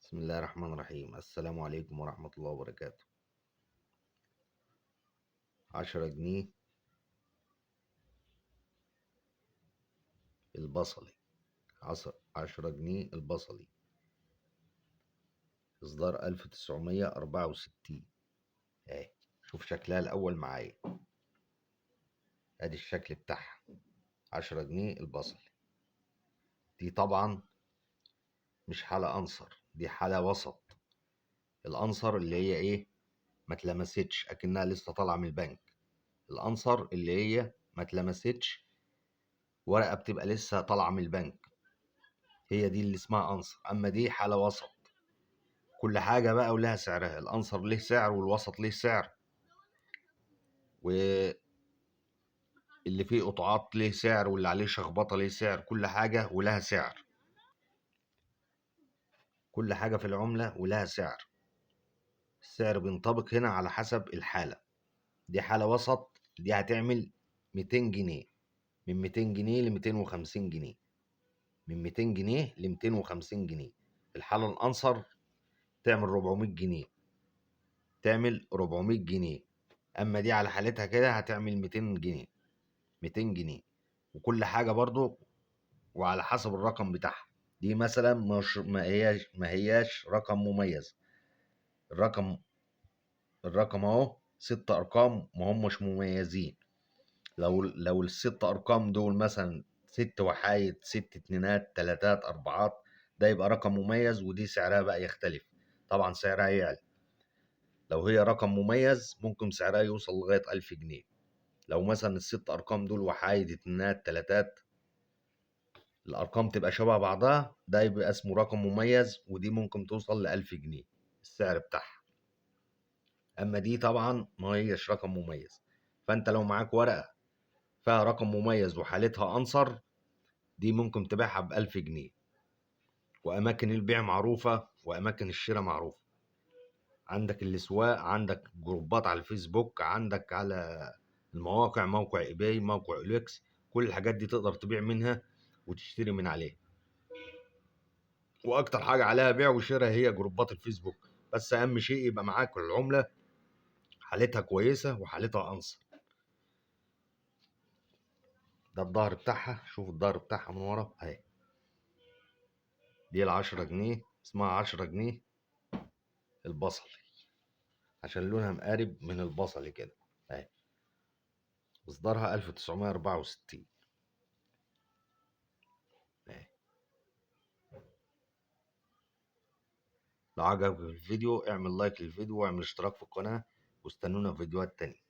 بسم الله الرحمن الرحيم. السلام عليكم ورحمة الله وبركاته. 10 جنيه البصلي. 10 جنيه البصلي، إصدار 1964. اهي، شوف شكلها الأول معايا. ادي الشكل بتاعها. 10 جنيه البصلي. دي طبعا مش حالة أنصر، دي حالة وسط. الأنصر اللي هي ايه، ما اتلمستش أكنها لسه طالعة من البنك. الأنصر اللي هي ما اتلمستش، ورقة بتبقى لسه طالعة من البنك، هي دي اللي اسمها أنصر. أما دي حالة وسط. كل حاجة بقى ولها سعرها. الأنصر ليه سعر والوسط ليه سعر، واللي فيه قطعات ليه سعر، واللي عليه شخبطة ليه سعر. كل حاجة ولها سعر. كل حاجة في العملة ولها سعر. السعر بينطبق هنا على حسب الحالة. دي حالة وسط، دي هتعمل 200 جنيه. من 200 جنيه ل 250 جنيه. من 200 جنيه ل 250 جنيه. الحالة الأنصر تعمل 400 جنيه. تعمل 400 جنيه. أما دي على حالتها كده هتعمل 200 جنيه. 200 جنيه. وكل حاجة برضو وعلى حسب الرقم بتاعها. دي مثلا مش ما هياش رقم مميز. الرقم الرقم اهو 6 ارقام ما همش مميزين. لو ال6 ارقام دول مثلا 6 وحايد، 6 اتنينات، تلاتات، اربعات، ده يبقى رقم مميز، ودي سعرها بقى يختلف. طبعا سعرها يعلى. لو هي رقم مميز ممكن سعرها يوصل لغاية 1000 جنيه. لو مثلا ال6 ارقام دول وحايد، اتنينات، تلاتات، الارقام تبقى شبه بعضها، ده يبقى اسمه رقم مميز، ودي ممكن توصل ل1000 جنيه السعر بتاعها. اما دي طبعا ما هيش رقم مميز. فانت لو معاك ورقة فيها رقم مميز وحالتها انصر، دي ممكن تبيعها ب1000 جنيه. واماكن البيع معروفة واماكن الشراء معروفة. عندك الاسواق، عندك جروبات على الفيسبوك، عندك على المواقع، موقع ايباي، موقع اوليكس. كل الحاجات دي تقدر تبيع منها وتشتري من عليها. واكتر حاجه عليها بيع وشراء هي جروبات الفيسبوك. بس اهم شيء يبقى معاك العمله حالتها كويسه وحالتها انصر. ده الظهر بتاعها. شوف الظهر بتاعها من ورا اهي. دي ال10 جنيه، اسمها 10 جنيه البصلي، عشان لونها مقارب من البصلي كده اهي. اصدارها 1964 اهي. لو عجبك الفيديو اعمل لايك للفيديو واعمل اشتراك في القناه، واستنونا في فيديوهات تانية.